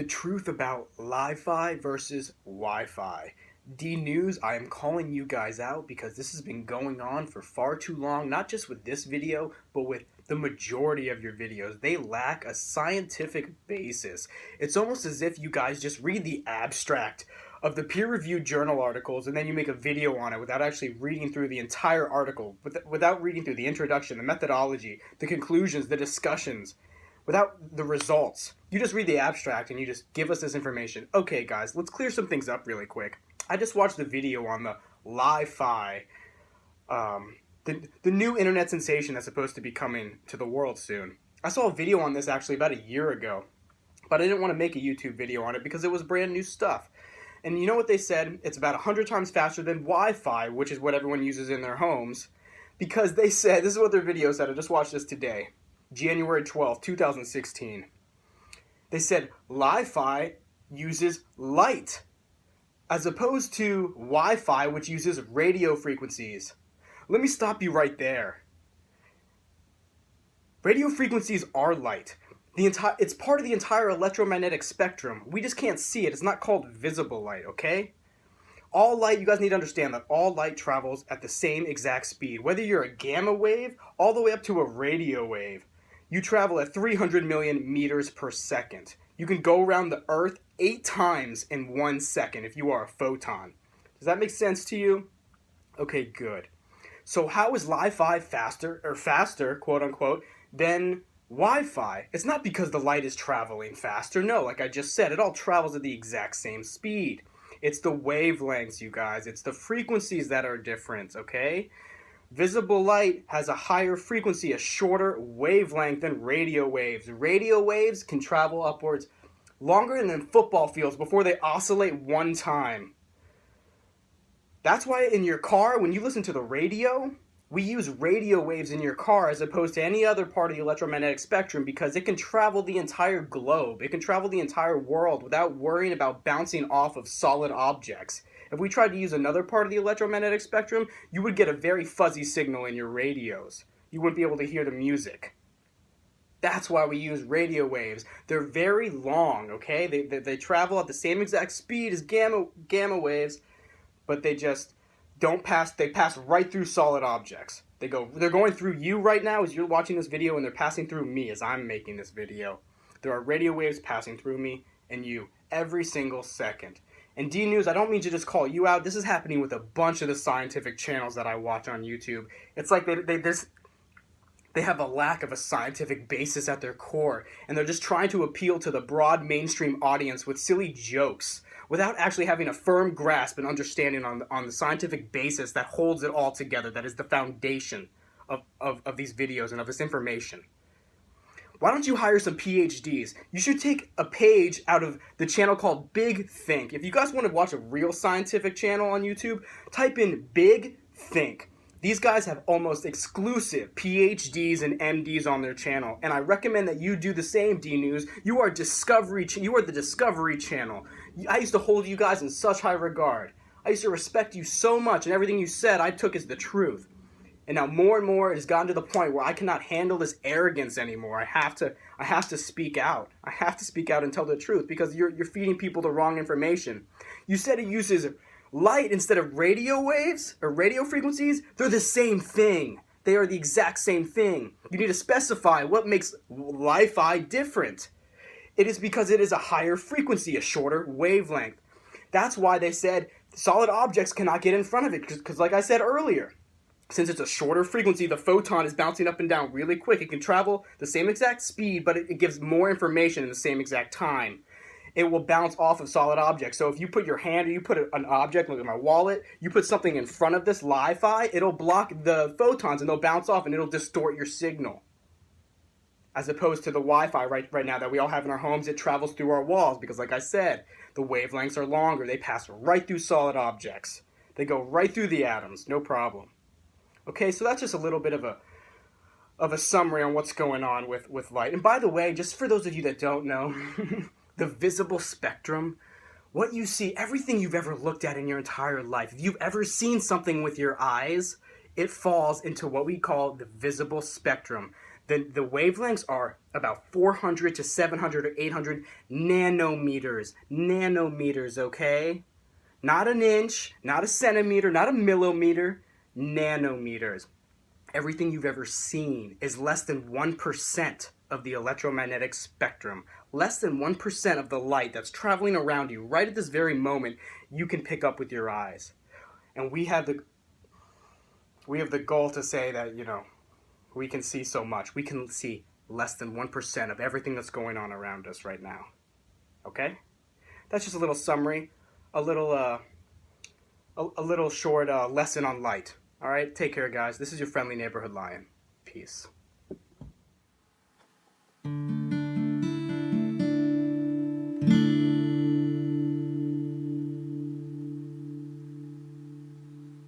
The truth about Li-Fi versus Wi-Fi. D News, I am calling you guys out because this has been going on for far too long, not just with this video, but with the majority of your videos. They lack a scientific basis. It's almost as if you guys just read the abstract of the peer-reviewed journal articles and then you make a video on it without actually reading through the entire article, without reading through the introduction, the methodology, the conclusions, the discussions, without the results. You just read the abstract and you just give us this information. Okay, guys, let's clear some things up really quick. I just watched the video on the Li-Fi, the new internet sensation that's supposed to be coming to the world soon. I saw a video on this actually about a year ago, but I didn't want to make a YouTube video on it because it was brand new stuff. And you know what they said? It's about 100 times faster than Wi-Fi, which is what everyone uses in their homes, because they said, this is what their video said, I just watched this today, January 12th, 2016. They said Li-Fi uses light, as opposed to Wi-Fi, which uses radio frequencies. Let me stop you right there. Radio frequencies are light. It's part of the entire electromagnetic spectrum. We just can't see it. It's not called visible light, okay? All light, you guys need to understand that all light travels at the same exact speed. Whether you're a gamma wave, all the way up to a radio wave, you travel at 300 million meters per second. You can go around the Earth 8 times in 1 second if you are a photon. Does that make sense to you? Okay, good. So how is Li-Fi faster, quote unquote, than Wi-Fi? It's not because the light is traveling faster. No, like I just said, it all travels at the exact same speed. It's the wavelengths, you guys. It's the frequencies that are different, okay? Visible light has a higher frequency, a shorter wavelength than radio waves. Radio waves can travel upwards longer than football fields before they oscillate one time. That's why in your car, when you listen to the radio, we use radio waves in your car as opposed to any other part of the electromagnetic spectrum because it can travel the entire globe. It can travel the entire world without worrying about bouncing off of solid objects. If we tried to use another part of the electromagnetic spectrum, you would get a very fuzzy signal in your radios. You wouldn't be able to hear the music. That's why we use radio waves. They're very long, okay? They travel at the same exact speed as gamma waves, but they just don't pass. They pass right through solid objects. They're going through you right now as you're watching this video, and they're passing through me as I'm making this video. There are radio waves passing through me and you every single second. And D News, I don't mean to just call you out. This is happening with a bunch of the scientific channels that I watch on YouTube. It's like they have a lack of a scientific basis at their core, and they're just trying to appeal to the broad mainstream audience with silly jokes without actually having a firm grasp and understanding on the scientific basis that holds it all together, that is the foundation of these videos and of this information. Why don't you hire some PhDs? You should take a page out of the channel called Big Think. If you guys want to watch a real scientific channel on YouTube, type in Big Think. These guys have almost exclusive PhDs and MDs on their channel, and I recommend that you do the same, D News. You are the Discovery Channel. I used to hold you guys in such high regard. I used to respect you so much, and everything you said I took as the truth. And now more and more it has gotten to the point where I cannot handle this arrogance anymore. I have to speak out. I have to speak out and tell the truth because you're feeding people the wrong information. You said it uses light instead of radio waves or radio frequencies. They're the same thing. They are the exact same thing. You need to specify what makes Li-Fi different. It is because it is a higher frequency, a shorter wavelength. That's why they said solid objects cannot get in front of it because like I said earlier, since it's a shorter frequency, the photon is bouncing up and down really quick. It can travel the same exact speed, but it gives more information in the same exact time. It will bounce off of solid objects. So if you put your hand or you put an object, like my wallet, you put something in front of this Li-Fi, it'll block the photons and they'll bounce off and it'll distort your signal. As opposed to the Wi-Fi right now that we all have in our homes, it travels through our walls because like I said, the wavelengths are longer. They pass right through solid objects. They go right through the atoms, no problem. Okay, so that's just a little bit of a summary on what's going on with light. And by the way, just for those of you that don't know, the visible spectrum, what you see, everything you've ever looked at in your entire life, if you've ever seen something with your eyes, it falls into what we call the visible spectrum. The wavelengths are about 400 to 700 or 800 nanometers. Nanometers, okay? Not an inch, not a centimeter, not a millimeter, nanometers. Everything you've ever seen is less than 1% of the electromagnetic spectrum. Less than 1% of the light that's traveling around you right at this very moment you can pick up with your eyes. And we have the goal to say that, we can see so much. We can see less than 1% of everything that's going on around us right now. Okay? That's just a little summary, a little short lesson on light. All right? Take care, guys. This is your friendly neighborhood lion. Peace.